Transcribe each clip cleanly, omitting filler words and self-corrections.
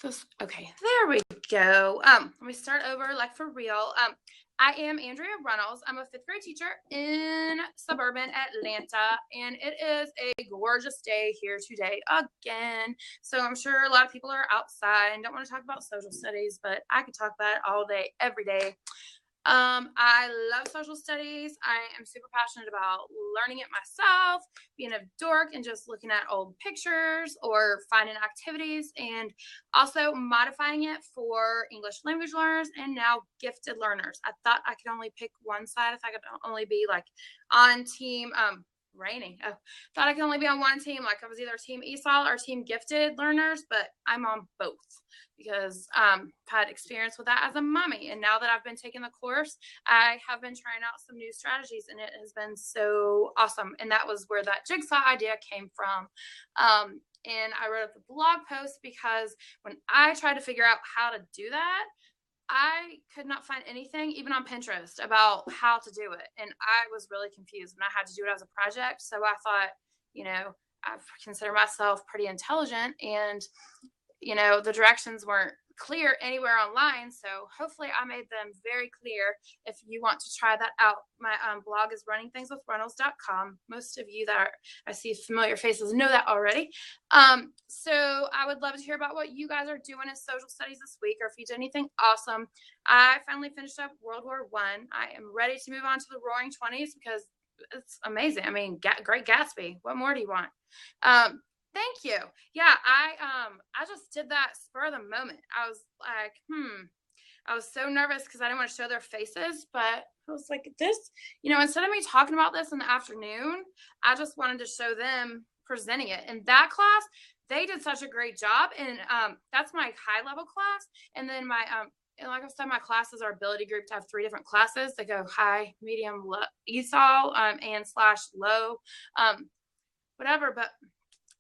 Okay, there we go. Let me start over like for real. I am Andrea Reynolds. I'm a fifth grade teacher in suburban Atlanta, and it is a gorgeous day here today again. So I'm sure a lot of people are outside and don't want to talk about social studies, but I could talk about it all day, every day. I love social studies. I am super passionate about learning it myself, being a dork and just looking at old pictures or finding activities, and also modifying it for English language learners and now gifted learners. I thought I could only pick one side. If I could only be like on team raining. Oh, thought I could only be on one team. Like I was either team ESOL or team gifted learners, but I'm on both because I've had experience with that as a mommy. And now that I've been taking the course, I have been trying out some new strategies, and it has been so awesome. And that was where that jigsaw idea came from. And I wrote the blog post because when I tried to figure out how to do that, I could not find anything, even on Pinterest, about how to do it. And I was really confused, and I had to do it as a project. So I thought, I consider myself pretty intelligent, and, the directions weren't clear anywhere online. So hopefully I made them very clear. If you want to try that out, my blog is runningthingswithreynolds.com. Most of you that I see familiar faces know that already. So I would love to hear about what you guys are doing in social studies this week, or if you did anything awesome. I finally finished up World War I. I am ready to move on to the Roaring Twenties because it's amazing. I mean, Great Gatsby. What more do you want? Thank you. Yeah, I just did that spur of the moment. I was like, I was so nervous because I didn't want to show their faces, but I was like, this, instead of me talking about this in the afternoon, I just wanted to show them presenting it. In that class, they did such a great job. And that's my high level class. And then my, and like I said, my classes are ability group to have 3 different classes that go high, medium, low, ESOL, and / low, whatever. But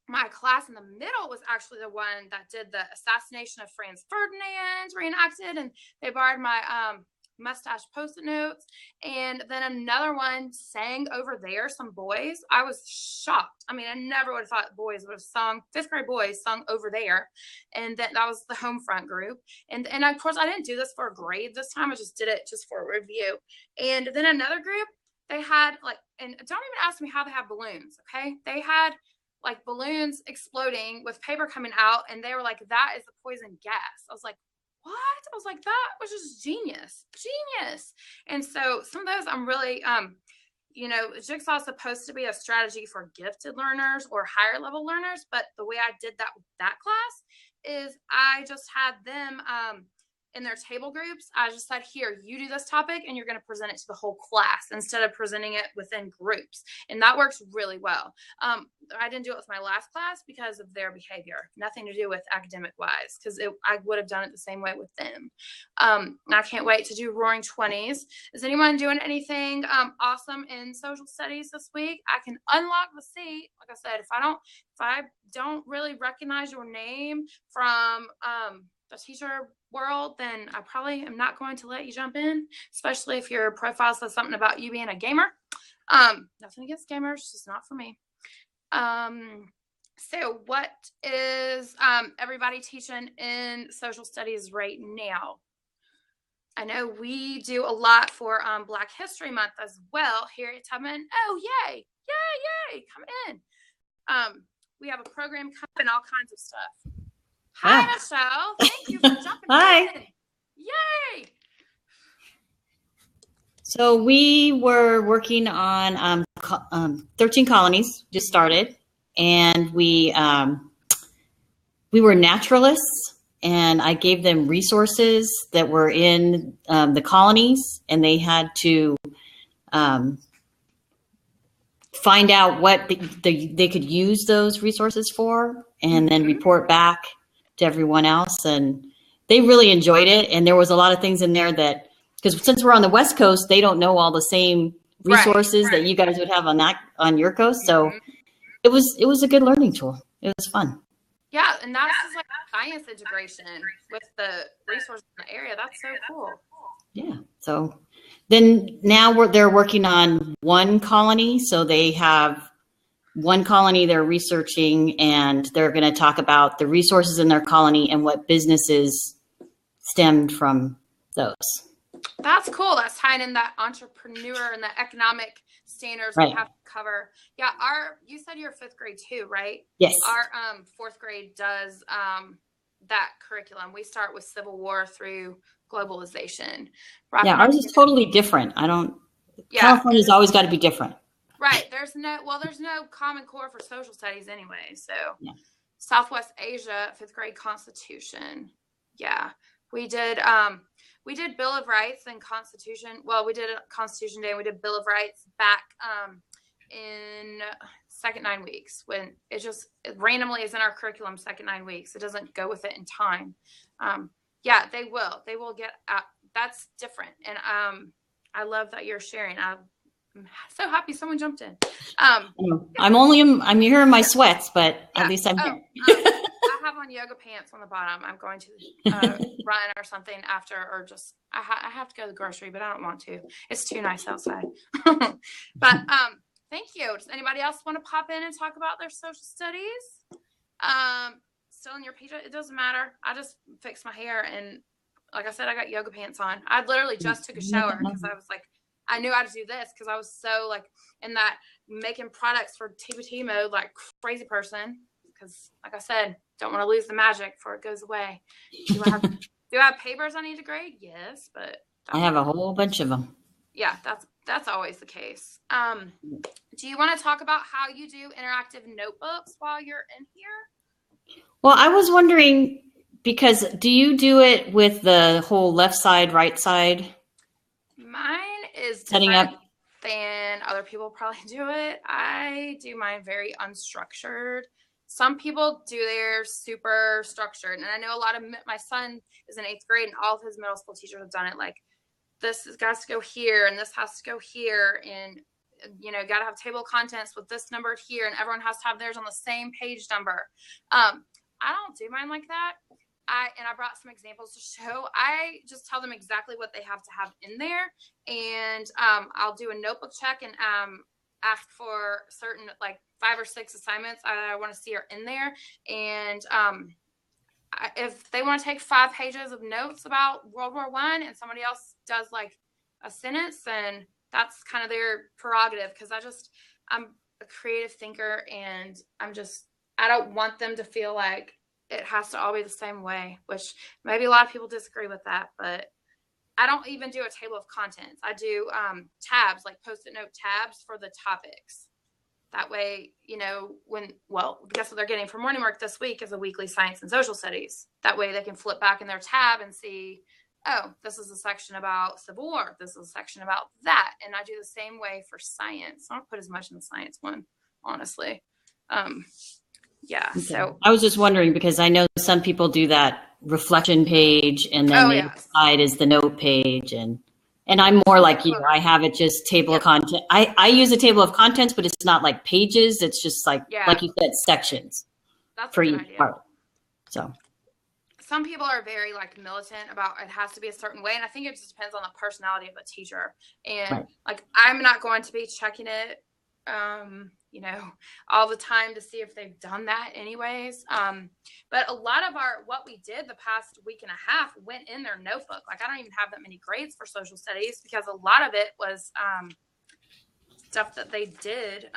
my class in the middle was actually the one that did the assassination of Franz Ferdinand reenacted, and they borrowed my mustache post-it notes. And then another one sang over there, some boys. I was shocked. I mean, I never would have thought boys would have sung, 5th grade boys sung over there. And that was the home front group. And of course, I didn't do this for a grade this time. I just did it just for a review. And then another group, they had and don't even ask me how they have balloons, okay? They had like balloons exploding with paper coming out, and they were like, that is the poison gas. I was like, what? I was like, that was just genius. And so some of those I'm really, Jigsaw is supposed to be a strategy for gifted learners or higher level learners, but the way I did that with that class is I just had them, in their table groups, I just said, here, you do this topic and you're going to present it to the whole class instead of presenting it within groups. And that works really well. I didn't do it with my last class because of their behavior, nothing to do with academic wise, because I would have done it the same way with them. I can't wait to do Roaring Twenties. Is anyone doing anything awesome in social studies this week? I can unlock the seat. Like I said, if I don't really recognize your name from the teacher world, then I probably am not going to let you jump in, especially if your profile says something about you being a gamer. Nothing against gamers, just not for me. So what is everybody teaching in social studies right now? I know we do a lot for Black History Month as well here at Tubman. Oh, yay, come in. We have a program coming, all kinds of stuff. Hi, Michelle. Thank you for jumping in. Yay. So we were working on 13 colonies, just started, and we were naturalists, and I gave them resources that were in the colonies, and they had to find out what they could use those resources for, and then report back to everyone else. And they really enjoyed it. And there was a lot of things in there that, because since we're on the West Coast, they don't know all the same resources that you guys would have on your coast. So it was a good learning tool. It was fun. Yeah, and that's just like science integration with the resources in the area. That's so cool. Yeah. So then now they're working on one colony. So they have one colony they're researching, and they're going to talk about the resources in their colony and what businesses stemmed from those. That's cool. That's tying in that entrepreneur and the economic standards Right. we have to cover. Yeah, you said you're fifth grade too, right? Yes. Our fourth grade does that curriculum. We start with Civil War through globalization. Yeah, ours is totally different. California's always got to be different. Right. There's no Common Core for social studies anyway. So yeah. Southwest Asia, fifth grade Constitution. Yeah. We did Bill of Rights and Constitution. Well, we did Constitution Day. We did Bill of Rights back in second 9 weeks, when it randomly is in our curriculum second 9 weeks. It doesn't go with it in time. Yeah, they will get out. That's different. And I love that you're sharing. I'm so happy someone jumped in. I'm here in my sweats, but at least I'm here. I have on yoga pants on the bottom. I'm going to run or something after, or just I have to go to the grocery, but I don't want to. It's too nice outside. But thank you. Does anybody else want to pop in and talk about their social studies? Still in your PJ? It doesn't matter. I just fixed my hair, and like I said, I got yoga pants on. I literally just took a shower because I was like, I knew how to do this because I was so like in that making products for TBT mode, like crazy person. Because like I said, don't want to lose the magic before it goes away. Do I have papers I need to grade? Yes, but I have a whole bunch of them. Yeah, that's always the case. Do you want to talk about how you do interactive notebooks while you're in here? Well, I was wondering, because do you do it with the whole left side, right side? Mine is setting up than other people probably do it. I do mine very unstructured. Some people do theirs super structured. And I know a lot of my son is in 8th grade, and all of his middle school teachers have done it. Like, this has got to go here, and this has to go here. And, got to have table of contents with this number here, and everyone has to have theirs on the same page number. I don't do mine like that. I brought some examples to show. I just tell them exactly what they have to have in there. And I'll do a notebook check and ask for certain, like 5 or 6 assignments I want to see are in there. And if they want to take 5 pages of notes about World War I and somebody else does like a sentence, then that's kind of their prerogative. Because I'm a creative thinker, and I don't want them to feel like it has to all be the same way, which maybe a lot of people disagree with that, but I don't even do a table of contents. I do tabs, like Post-it note tabs for the topics. That way, guess what they're getting for morning work this week is a weekly science and social studies. That way they can flip back in their tab and see, oh, this is a section about Civil War. This is a section about that. And I do the same way for science. I don't put as much in the science one, honestly. Yeah. Okay. So I was just wondering, because I know some people do that reflection page, and then the side is the note page, and I'm more like you. I have it just table of content. I use a table of contents, but it's not like pages. It's just like you said, sections. That's for each part. So some people are very like militant about it has to be a certain way, and I think it just depends on the personality of a teacher. And like, I'm not going to be checking it all the time to see if they've done that anyways. But a lot of what we did the past week and a half went in their notebook. Like, I don't even have that many grades for social studies because a lot of it was stuff that they did.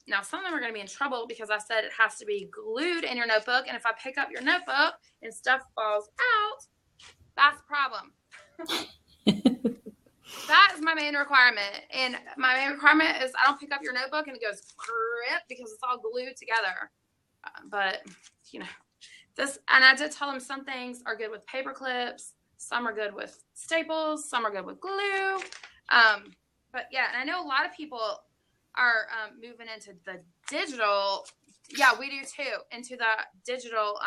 Now, some of them are going to be in trouble because I said it has to be glued in your notebook. And if I pick up your notebook and stuff falls out, that's a problem. That is my main requirement. And my main requirement is I don't pick up your notebook and it goes because it's all glued together. But, and I did tell them some things are good with paper clips. Some are good with staples. Some are good with glue. But yeah, and I know a lot of people are moving into the digital. Yeah, we do too, into the digital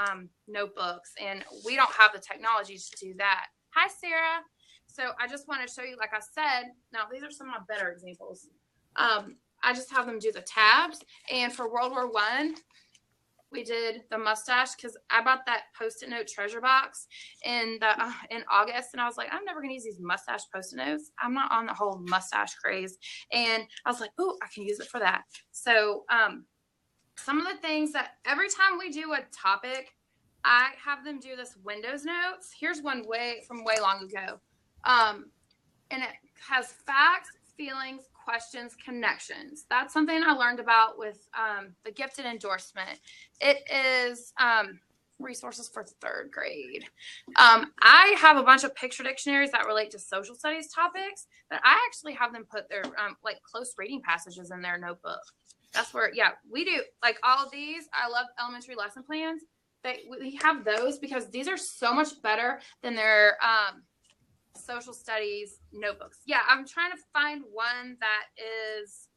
notebooks. And we don't have the technologies to do that. Hi, Sarah. So I just want to show you, like I said, now these are some of my better examples. I just have them do the tabs. And for World War I, we did the mustache because I bought that Post-it note treasure box in August. And I was like, I'm never going to use these mustache Post-it notes. I'm not on the whole mustache craze. And I was like, oh, I can use it for that. So some of the things that every time we do a topic, I have them do this Windows notes. Here's one from way long ago. And it has facts, feelings, questions, connections. That's something I learned about with the gifted endorsement. It is resources for third grade. I have a bunch of picture dictionaries that relate to social studies topics that I actually have them put their like close reading passages in their notebook. That's where, yeah, we do like all of these. I love elementary lesson plans. We have those because these are so much better than their social studies notebooks. Yeah, I'm trying to find one that is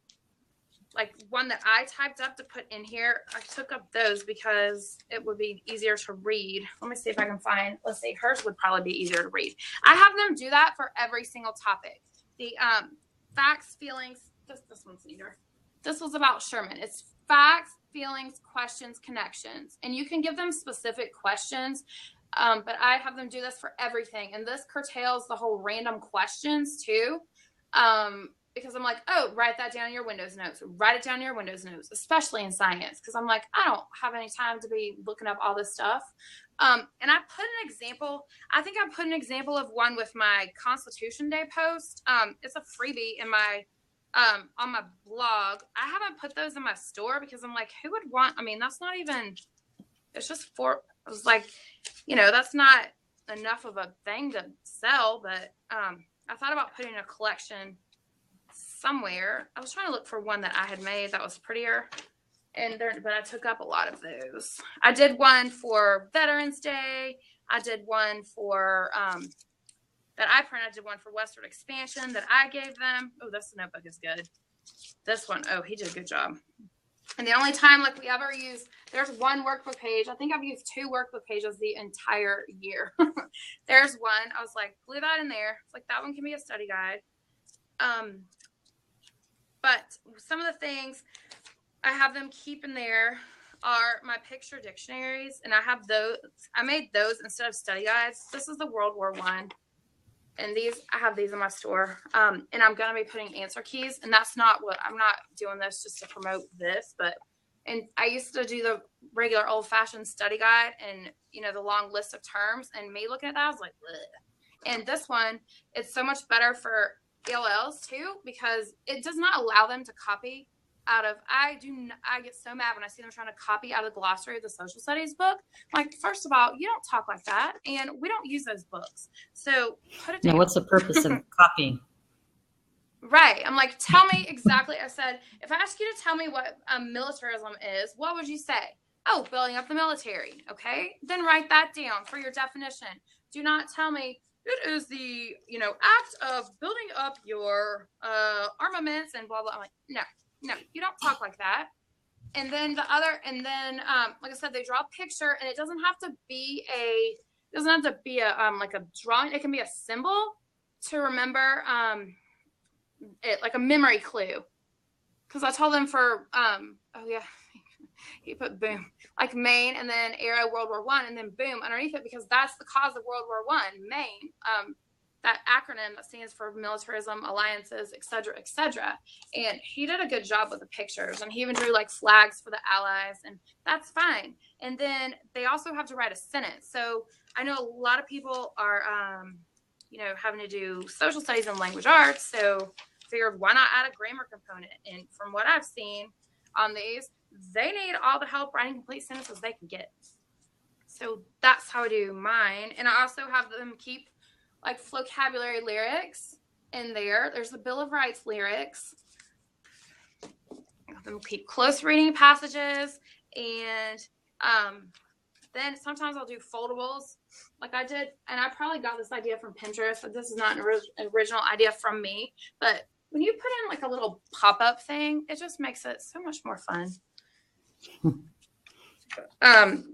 like one that I typed up to put in here. I took up those because it would be easier to read. Let me see if I can find, let's see, hers would probably be easier to read. I have them do that for every single topic. The facts, feelings, this one's neater. This was about Sherman. It's facts, feelings, questions, connections. And you can give them specific questions, but I have them do this for everything. And this curtails the whole random questions too. Because I'm like, oh, write that down in your Windows notes. Write it down in your Windows notes, especially in science. Because I'm like, I don't have any time to be looking up all this stuff. And I put an example. I think I put an example of one with my Constitution Day post. It's a freebie in my on my blog. I haven't put those in my store because I'm like, who would want? I mean, that's not even. It's just I was like, that's not enough of a thing to sell. But I thought about putting a collection somewhere. I was trying to look for one that I had made that was prettier, but I took up a lot of those. I did one for Veterans Day. I did one for that I printed. I did one for Westward Expansion that I gave them. Oh, this notebook is good. This one, oh, he did a good job. And the only time like we ever use, there's one workbook page. I think I've used 2 workbook pages the entire year. There's one. I was like, glue that in there. It's like that one can be a study guide. But some of the things I have them keep in there are my picture dictionaries, and I have those. I made those instead of study guides. This is the World War I, and I have these in my store. And I'm gonna be putting answer keys, and that's not what I'm not doing this just to promote this, and I used to do the regular old-fashioned study guide, and the long list of terms, and me looking at that, I was like, ugh. And this one, it's so much better for ELLs too, because it does not allow them to copy out of, I get so mad when I see them trying to copy out of the glossary of the social studies book. Like, first of all, you don't talk like that, and we don't use those books. So put it down. Now, what's the purpose of copying? Right. I'm like, tell me exactly. I said, if I ask you to tell me what militarism is, what would you say? Oh, building up the military. Okay. Then write that down for your definition. Do not tell me it is the, act of building up your armaments and blah, blah. I'm like, no, you don't talk like that. And then like I said, they draw a picture, and it doesn't have to be like a drawing. It can be a symbol to remember it, like a memory clue. Because I told them for, he put boom, like Maine, and then arrow World War I, and then boom underneath it, because that's the cause of World War I, Maine. That acronym that stands for militarism, alliances, et cetera, et cetera. And he did a good job with the pictures, and he even drew like flags for the allies, and that's fine. And then they also have to write a sentence. So I know a lot of people are, having to do social studies and language arts. So figured, why not add a grammar component? And from what I've seen on these, they need all the help writing complete sentences they can get. So that's how I do mine. And I also have them keep like vocabulary lyrics in there. There's the Bill of Rights lyrics. I have them keep close reading passages. And then sometimes I'll do foldables like I did. And I probably got this idea from Pinterest. But this is not an original idea from me. But when you put in like a little pop-up thing, it just makes it so much more fun.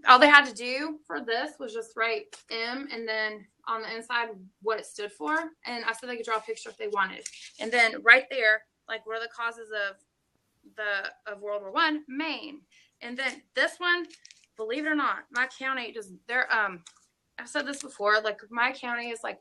All they had to do for this was just write M, and then on the inside what it stood for, and I said they could draw a picture if they wanted, and then right there, like, what are the causes of World War I? Maine. And then this one, believe it or not, my county I've said this before, like my county is like,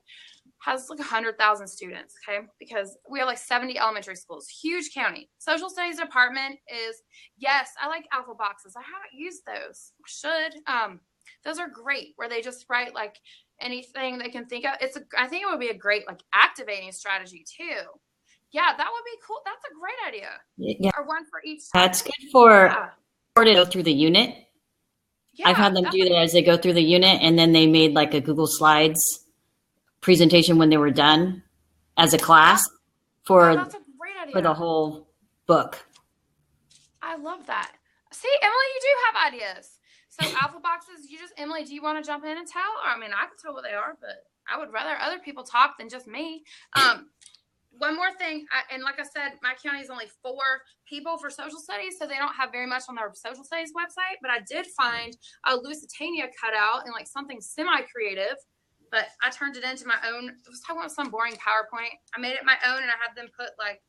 has like 100,000 students, okay? Because we have like 70 elementary schools, huge county. Social studies department is, yes, I like alpha boxes. I haven't used those. I should. Those are great where they just write like anything they can think of. I think it would be a great like activating strategy too. Yeah, that would be cool. That's a great idea. Yeah, Or one for each. that's good for Yeah. to go through the unit. Yeah, I've had them do that as they go through the unit, and then they made like a Google Slides presentation when they were done as a class for that's a great idea. for the whole book. I love that. See, Emily, you do have ideas. So alpha boxes, Emily, do you want to jump in and tell? I mean, I can tell what they are, but I would rather other people talk than just me. One more thing, and like I said, my county is only 4 people for social studies, so they don't have very much on their social studies website, but I did find a Lusitania cutout and like something semi-creative, but I turned it into my own. I was talking about some boring PowerPoint. I made it my own, and I had them put like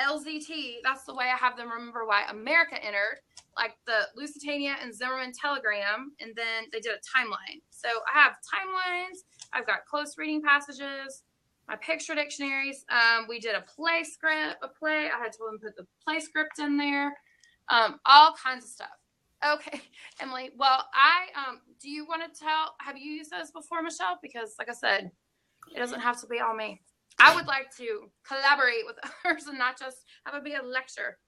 LZT. That's the way I have them remember why America entered, like the Lusitania and Zimmerman telegram, and then they did a timeline. So I have timelines. I've got close reading passages, my picture dictionaries. We did a play script, I had told them to put the play script in there, all kinds of stuff. Okay, Emily. Well, do you want to have you used those before, Michelle? Because like I said, it doesn't have to be all me. I would like to collaborate with others and not just have it be a lecture.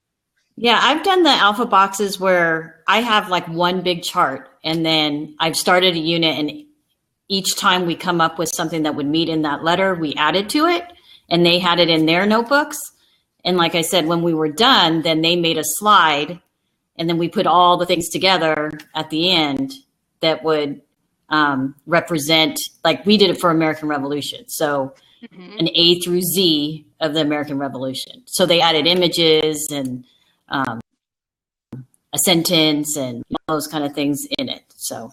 Yeah, I've done the alpha boxes where I have like one big chart, and then I've started a unit, and each time we come up with something that would meet in that letter, we added to it, and they had it in their notebooks. And like I said, when we were done, then they made a slide, and then we put all the things together at the end that would represent, like we did it for American Revolution. So an A through Z of the American Revolution. So they added images and a sentence and those kind of things in it. So,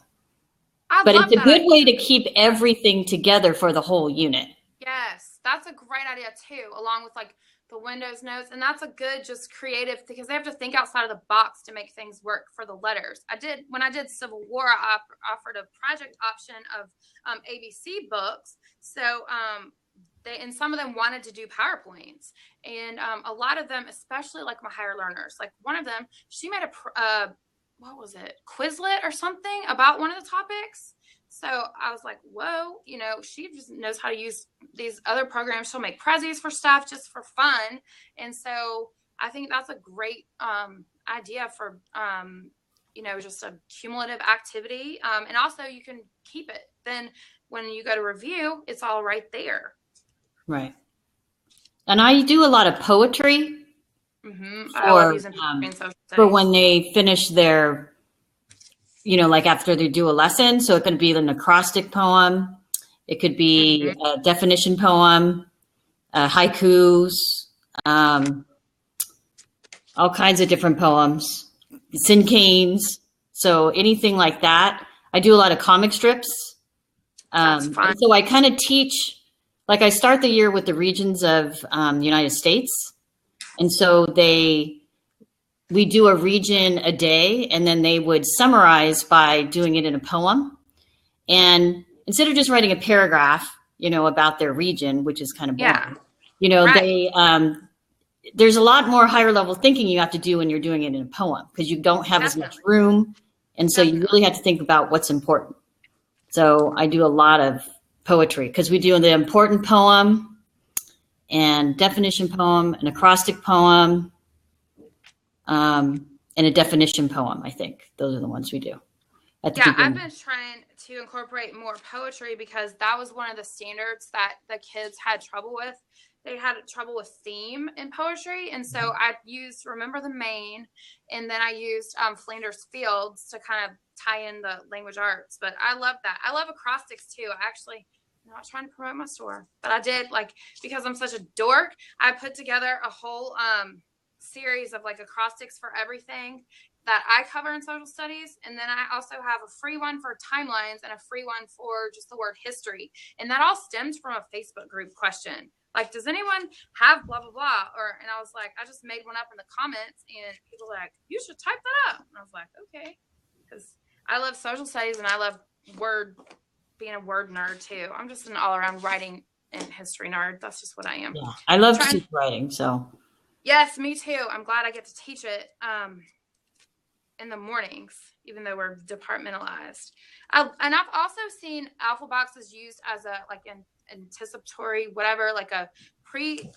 but it's a good way to keep everything together for the whole unit. Yes, that's a great idea too, along with like the Windows notes. And that's a good, just creative, because they have to think outside of the box to make things work for the letters. When I did Civil War, I offered a project option of ABC books. So, and some of them wanted to do PowerPoints, and a lot of them, especially like my higher learners, like one of them, she made what was it, Quizlet or something about one of the topics. So I was like, whoa, she just knows how to use these other programs. She'll make prezzies for stuff just for fun. And so I think that's a great idea for, just a cumulative activity. And also you can keep it. Then when you go to review, it's all right there. Right. And I do a lot of poetry for when they finish their, like after they do a lesson. So it could be an acrostic poem. It could be a definition poem, haikus, all kinds of different poems, cinquains. So anything like that. I do a lot of comic strips. And so I kind of teach. Like I start the year with the regions of the United States. And so we do a region a day, and then they would summarize by doing it in a poem. And instead of just writing a paragraph, about their region, which is kind of boring, right. There's a lot more higher level thinking you have to do when you're doing it in a poem, because you don't have as much room. And so you really have to think about what's important. So I do a lot of poetry, because we do the important poem and definition poem, an acrostic poem, and a definition poem. I think those are the ones we do. I've been trying to incorporate more poetry, because that was one of the standards that the kids had trouble with. They had trouble with theme in poetry. And so I used Remember the Maine, and then I used Flanders Fields to kind of tie in the language arts. But I love that. I love acrostics too. I'm not trying to promote my store, but I did, because I'm such a dork, I put together a whole series of acrostics for everything that I cover in social studies. And then I also have a free one for timelines and a free one for just the word history. And that all stems from a Facebook group question. Does anyone have blah, blah, blah? And I was like, I just made one up in the comments, and people were like, you should type that up. And I was like, okay. Because I love social studies and I love word being a word nerd too. I'm just an all around writing and history nerd. That's just what I am. Yeah, I love soup writing. So yes, me too. I'm glad I get to teach it in the mornings, even though we're departmentalized. And I've also seen Alphabox used as a like an anticipatory whatever, like a pre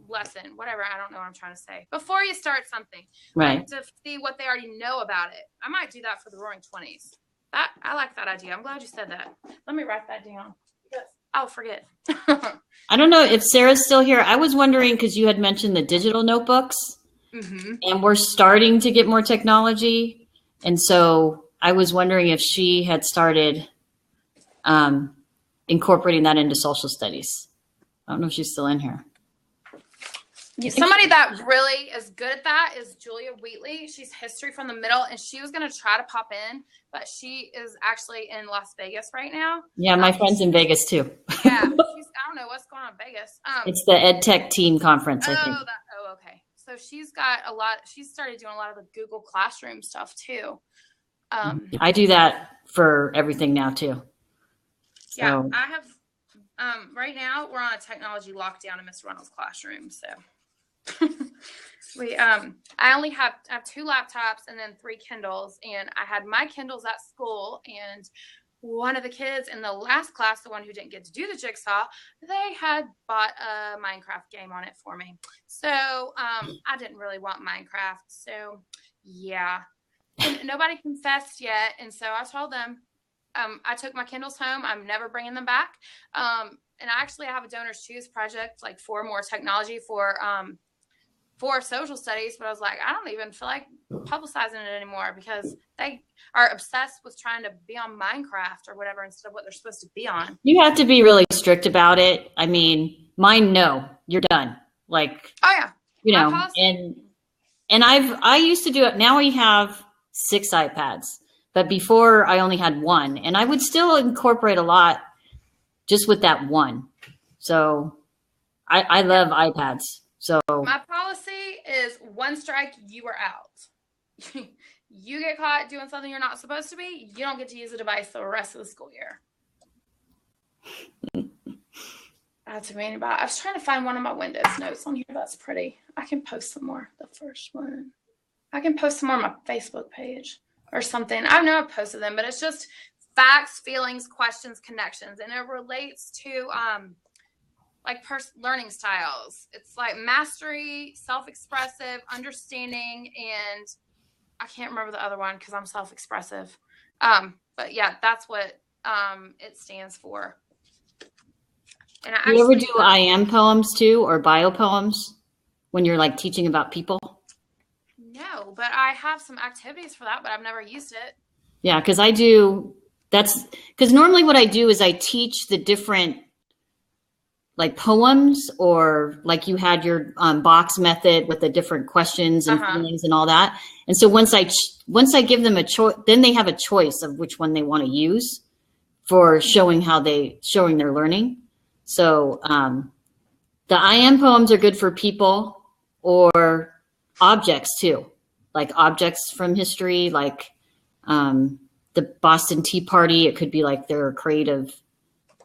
lesson, whatever. I don't know what I'm trying to say. Before you start something, right, like, to see what they already know about it. I might do that for the Roaring Twenties. I like that idea. I'm glad you said that. Let me write that down. Yes, I'll forget. I don't know if Sarah's still here. I was wondering because you had mentioned the digital notebooks, and we're starting to get more technology, and so I was wondering if she had started incorporating that into social studies. I don't know if she's still in here. Somebody that really is good at that is Julia Wheatley. She's history from the middle, and she was going to try to pop in, but she is actually in Las Vegas right now. Yeah, my friend's in Vegas too. Yeah, I don't know what's going on in Vegas. It's the EdTech Team Conference, I think. Okay. So she's got a lot. She's started doing a lot of the Google Classroom stuff too. I do that for everything now too. So. Yeah, I have. Right now we're on a technology lockdown in Miss Reynolds' classroom, so. I only have 2 laptops and then 3 Kindles, and I had my Kindles at school, and one of the kids in the last class, the one who didn't get to do the jigsaw, they had bought a Minecraft game on it for me. So I didn't really want Minecraft. So yeah, and nobody confessed yet, and so I told them I took my Kindles home. I'm never bringing them back. And I have a Donors Choose project, like for more technology for social studies, but I was like, I don't even feel like publicizing it anymore because they are obsessed with trying to be on Minecraft or whatever instead of what they're supposed to be on. You have to be really strict about it. I mean, mine, no, you're done. Like, oh yeah, you know, and I used to do it. Now we have 6 iPads, but before I only had 1, and I would still incorporate a lot just with that 1. So I love iPads. So my policy is 1 strike, you are out. You get caught doing something you're not supposed to be, you don't get to use the device the rest of the school year. That's amazing. About. I was trying to find one of my Windows notes on here. That's pretty. I can post some more. The first one. I can post some more on my Facebook page or something. I know I've posted them, but it's just facts, feelings, questions, connections, and it relates to like learning styles. It's like mastery, self-expressive, understanding, and I can't remember the other one because I'm self-expressive. But yeah, that's what it stands for. And do you ever do I am poems too, or bio poems when you're like teaching about people? No, but I have some activities for that, but I've never used it. Yeah, because I do. That's because normally what I do is I teach the different like poems, or like you had your box method with the different questions and feelings and all that. And so once I give them a choice, then they have a choice of which one they want to use for showing their learning. So the I am poems are good for people or objects too, like objects from history, like the Boston Tea Party. It could be like their creative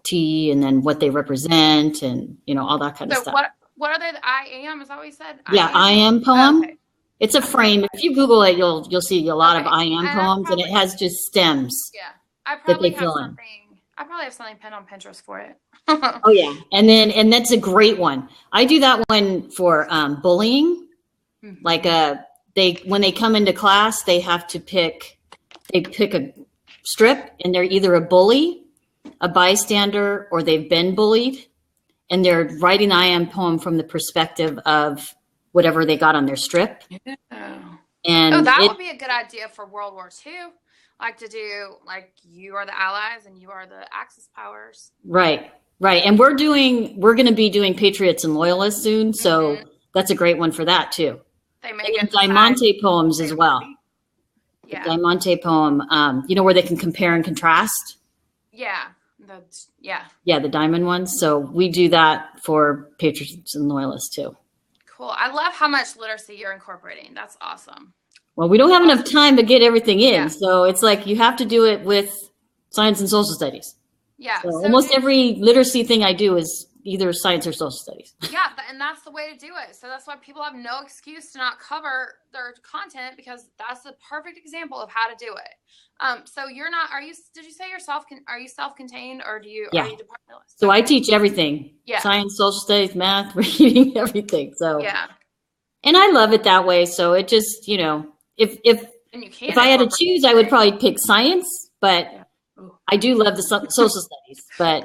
tea and then what they represent and, you know, all that kind of stuff. What are they? The I am? Is that what you said? Yeah, I am poem. Okay. It's a frame. If you Google it, you'll see a lot of I am poems, and it has just stems. Yeah, I probably have something. I probably have something pinned on Pinterest for it. Oh yeah, and that's a great one. I do that one for bullying. Mm-hmm. Like when they come into class, they have to pick a strip, and they're either a bully, a bystander, or they've been bullied, and they're writing I am poem from the perspective of whatever they got on their strip. Yeah. And that would be a good idea for World War II. Like to do, like, you are the Allies and you are the Axis powers. Right. And we're going to be doing Patriots and Loyalists soon, so that's a great one for that too. They make it Diamante poems as well. Yeah. The Diamante poem, where they can compare and contrast. Yeah. The diamond ones. So we do that for Patriots and Loyalists too. Cool. I love how much literacy you're incorporating. That's awesome. Well, we don't have enough time to get everything in. Yeah. So it's like you have to do it with science and social studies. Yeah. So almost every literacy thing I do is either science or social studies. Yeah, and that's the way to do it. So that's why people have no excuse to not cover their content, because that's the perfect example of how to do it. So you're not, did you say are you self-contained, or are you departmentalist? So I teach everything. Yeah. Science, social studies, math, reading, everything. So yeah. And I love it that way. So it just, if I had to choose, I would probably pick science, but I do love the social studies, but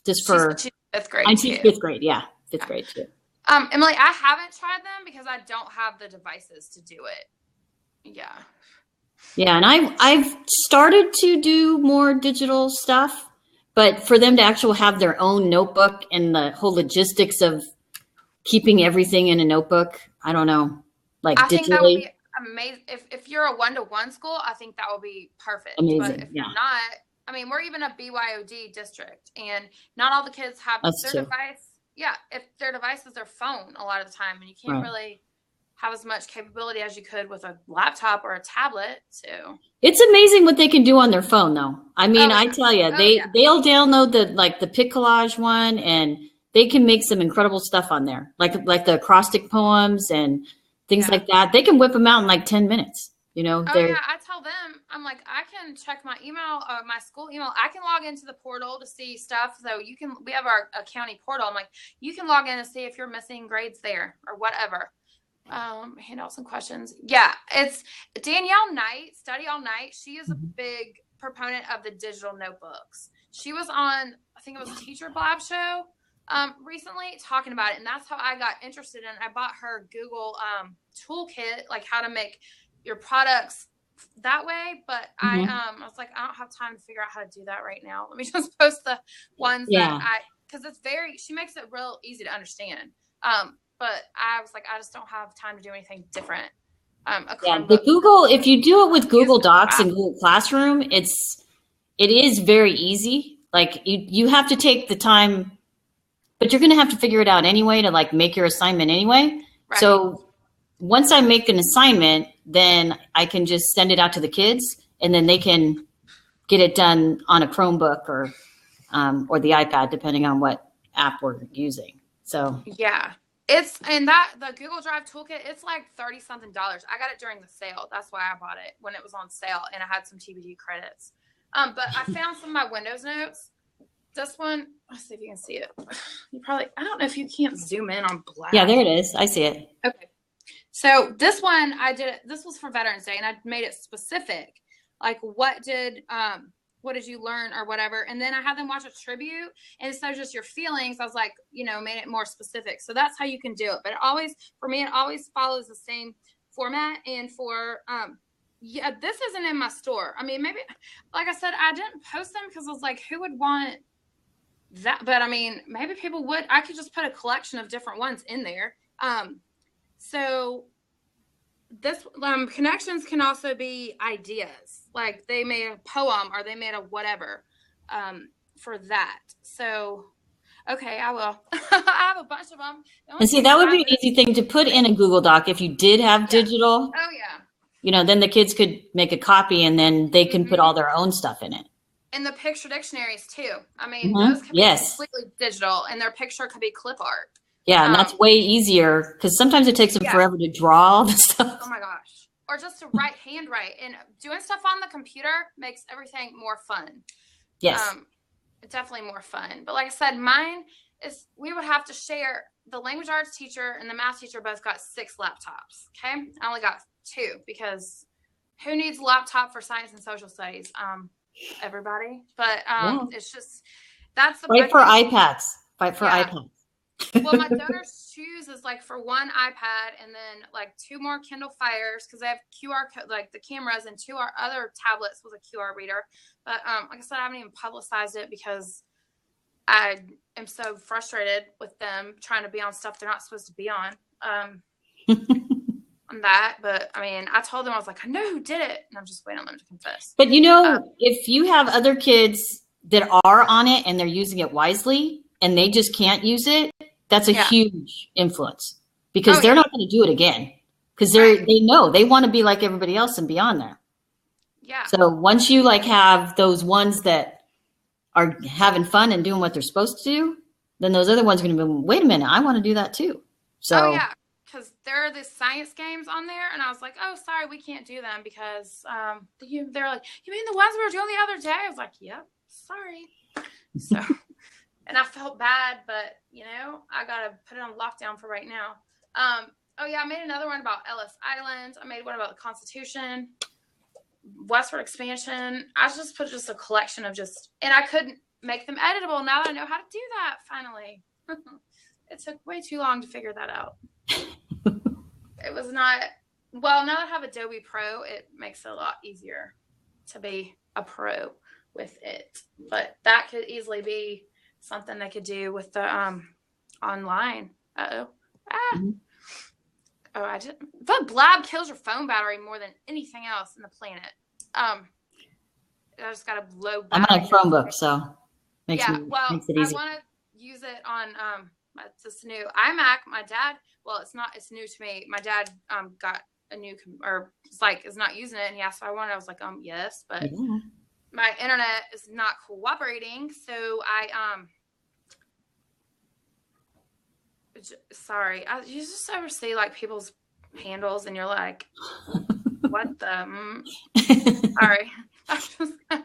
just for fifth grade. I teach fifth grade. Yeah. Fifth grade too. Emily, I haven't tried them because I don't have the devices to do it. Yeah. Yeah. And I've started to do more digital stuff, but for them to actually have their own notebook and the whole logistics of keeping everything in a notebook, I don't know, like I digitally. think that would be amazing. If you're a 1-to-1 school, I think that would be perfect. Amazing. But if you're not, I mean, we're even a BYOD district, and not all the kids have their device. Yeah, if their device is their phone a lot of the time, and you can't really have as much capability as you could with a laptop or a tablet. So it's amazing what they can do on their phone, though. I mean, I tell you, they'll download the Pic Collage one, and they can make some incredible stuff on there, like the acrostic poems and things like that. They can whip them out in like 10 minutes. I tell them, I'm like, I can check my email, my school email. I can log into the portal to see stuff. So we have a county portal. I'm like, you can log in and see if you're missing grades there or whatever. Hand out some questions. Yeah, it's Danielle Knight, Study All Night. She is a big proponent of the digital notebooks. She was on, I think it was Teacher Blab show recently talking about it, and that's how I got interested in it. I bought her Google toolkit, like how to make your products that way, but I was like, I don't have time to figure out how to do that right now. Let me just post the ones because she makes it real easy to understand. But I was like, I just don't have time to do anything different. The Google, if you do it with Google Docs and Google Classroom, it is very easy. Like you have to take the time, but you're going to have to figure it out anyway to like make your assignment anyway. Right. So once I make an assignment, then I can just send it out to the kids, and then they can get it done on a Chromebook or the iPad, depending on what app we're using. So yeah. The Google Drive toolkit, it's like $30-something. I got it during the sale. That's why I bought it when it was on sale, and I had some TBD credits. But I found some of my Windows notes. This one, let's see if you can see it. I don't know if you can't zoom in on black. Yeah, there it is. I see it. Okay. So this one this was for Veterans Day, and I made it specific. Like what did you learn or whatever? And then I had them watch a tribute, and instead of just your feelings, I was like, made it more specific. So that's how you can do it. But for me, it always follows the same format. And for, this isn't in my store. I mean, maybe, like I said, I didn't post them because I was like, who would want that? But I mean, maybe people would. I could just put a collection of different ones in there. So this connections can also be ideas, like they made a poem or they made a whatever for that. So okay, I will. I have a bunch of them. And see, that would be an easy thing to put in a Google Doc if you did have digital. Oh yeah. Then the kids could make a copy, and then they can put all their own stuff in it. And the picture dictionaries too. I mean, those can be completely digital, and their picture could be clip art. Yeah, and that's way easier because sometimes it takes them forever to draw all the stuff. Oh my gosh. Or just to handwrite. And doing stuff on the computer makes everything more fun. Yes. Definitely more fun. But like I said, mine is, we would have to share. The language arts teacher and the math teacher both got 6 laptops. Okay. I only got 2 because who needs a laptop for science and social studies? Everybody. But it's just, that's the Fight for iPads. Fight for iPads. Well, my donors choose is like for 1 iPad and then like 2 more Kindle Fires because they have QR code, like the cameras, and 2 other tablets with a QR reader. But like I said, I haven't even publicized it because I am so frustrated with them trying to be on stuff they're not supposed to be on. On that, but I mean, I told them, I was like, I know who did it, and I'm just waiting on them to confess. But if you have other kids that are on it and they're using it wisely and they just can't use it, that's a huge influence because they're not going to do it again because they know they want to be like everybody else and be on there. Yeah. So once you like have those ones that are having fun and doing what they're supposed to do, then those other ones are going to be, wait a minute, I want to do that too. Oh So yeah, because there are these science games on there, and I was like, oh, sorry, we can't do them because they're like, you mean the ones we were doing the other day? I was like, yep, sorry. So, and I felt bad, but I gotta put it on lockdown for right now. Oh yeah, I made another one about Ellis Island. I made one about the Constitution, westward expansion. I just put just a collection of and I couldn't make them editable. Now that I know how to do that, finally. It took way too long to figure that out. It was not, well, now that I have Adobe Pro, it makes it a lot easier to be a pro with it. But that could easily be something they could do with the online. Uh-oh. mm-hmm. Oh, I didn't. But Blab kills your phone battery more than anything else in the planet. I just got a low battery. I'm on a Chromebook, so makes it easy. I want to use it on this new iMac. My dad, it's new to me. My dad got a new is not using it, and he asked if I wanted. I was like, yes, but my internet is not cooperating, so sorry. You just ever see like people's handles, and you're like, what the? Sorry. I'm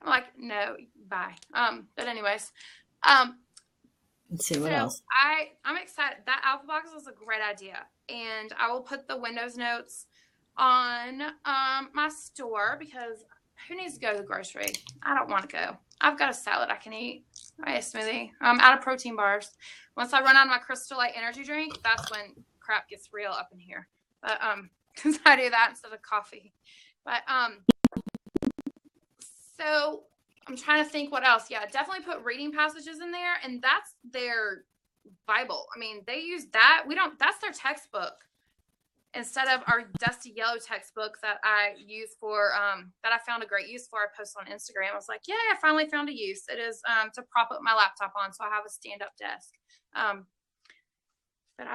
like, no, bye. But anyways, let's see what else. I'm excited. That Alpha Box was a great idea, and I will put the Windows notes on my store because who needs to go to the grocery? I don't want to go. I've got a salad I can eat. I ate a smoothie. I'm out of protein bars. Once I run out of my Crystal Light energy drink, that's when crap gets real up in here. But because I do that instead of coffee. But so I'm trying to think what else. Yeah, definitely put reading passages in there, and that's their Bible. I mean, they use that. That's their textbook instead of our dusty yellow textbook that I use for that I found a great use for. I posted on Instagram. I was like, yeah, I finally found a use. It is to prop up my laptop on, so I have a stand-up desk. But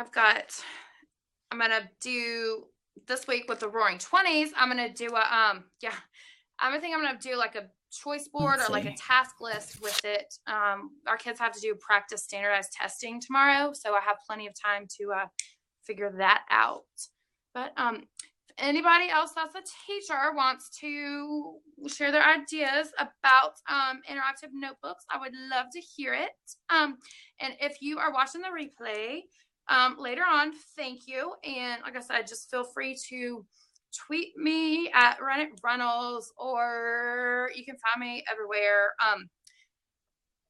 I'm gonna do this week with the Roaring 20s. I'm gonna do I think I'm gonna do like a choice board or like a task list with it. Our kids have to do practice standardized testing tomorrow, so I have plenty of time to figure that out. But if anybody else that's a teacher wants to share their ideas about interactive notebooks, I would love to hear it. And if you are watching the replay later on, thank you. And like I said, just feel free to tweet me at Run It Runnels, or you can find me everywhere.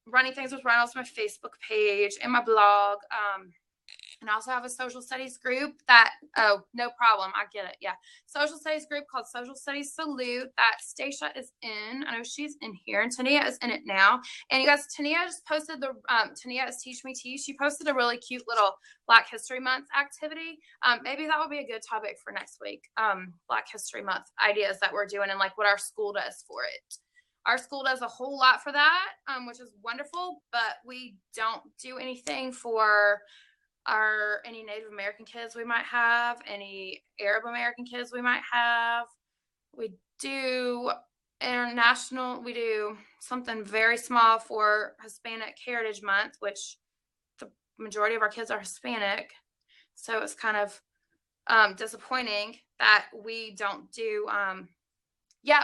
Running Things with Runnels, my Facebook page and my blog. And I also have a social studies group no problem. I get it. Yeah. Social studies group called Social Studies Salute that Stacia is in. I know she's in here, and Tania is in it now. And you guys, Tania just posted Tania is Teach Me Tea. She posted a really cute little Black History Month activity. Maybe that will be a good topic for next week. Black History Month ideas that we're doing and like what our school does for it. Our school does a whole lot for that, which is wonderful, but we don't do anything for any Native American kids we might have, any Arab American kids we might have. We do we do something very small for Hispanic Heritage Month, which the majority of our kids are Hispanic. So it's kind of disappointing that we don't do,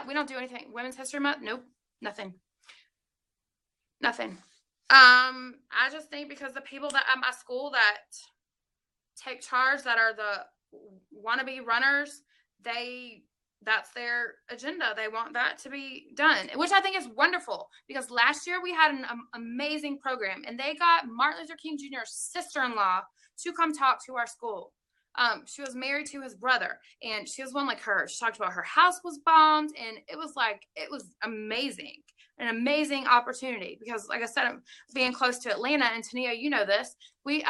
we don't do anything. Women's History Month? Nope, nothing. I just think because the people that at my school that take charge, that are the wannabe runners, that's their agenda. They want that to be done, which I think is wonderful, because last year we had an amazing program, and they got Martin Luther King Jr.'s sister-in-law to come talk to our school. She was married to his brother, and she was one like her. She talked about her house was bombed, and it was amazing. An amazing opportunity, because like I said, being close to Atlanta, and Tania, you know this, we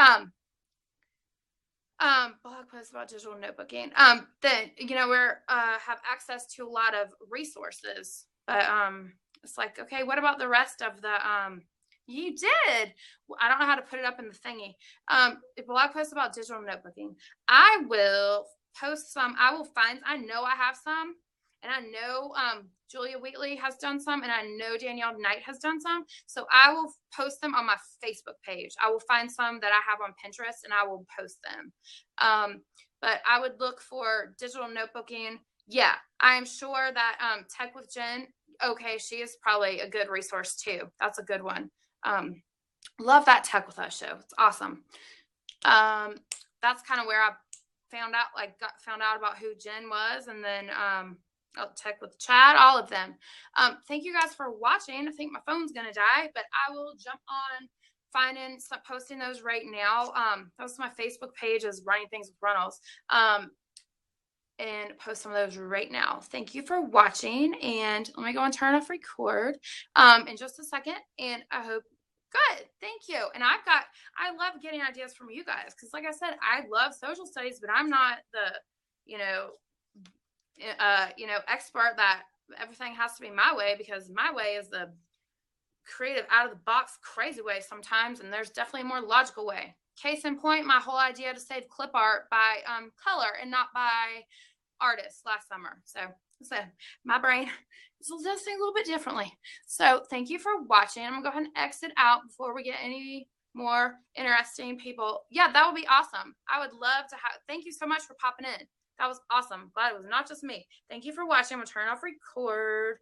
blog post about digital notebooking, that we're have access to a lot of resources, but it's like, okay, what about the rest of the you did, I don't know how to put it up in the thingy, a blog post about digital notebooking. I will post some. I know I have some, And I know Julia Wheatley has done some, and I know Danielle Knight has done some. So I will post them on my Facebook page. I will find some that I have on Pinterest, and I will post them. But I would look for digital notebooking. Yeah, I am sure that Tech with Jen, okay, she is probably a good resource too. That's a good one. Love that Tech with Us show. It's awesome. That's kind of where I found out about who Jen was, and then Tech with Chad, all of them. Thank you guys for watching. I think my phone's gonna die, but I will jump on posting those right now. Post my Facebook page is Running Things with Runnels. And post some of those right now. Thank you for watching, and let me go and turn off record in just a second, and I hope good. Thank you. And I love getting ideas from you guys, because like I said, I love social studies, but I'm not the expert that everything has to be my way, because my way is the creative, out of the box, crazy way sometimes, and there's definitely a more logical way. Case in point, my whole idea to save clip art by color and not by artists last summer. So my brain is just a little bit differently. So thank you for watching. I'm gonna go ahead and exit out before we get any more interesting people. Yeah, that would be awesome. I would love to have. Thank you so much for popping in. That was awesome. Glad it was not just me. Thank you for watching. I'm gonna turn off record.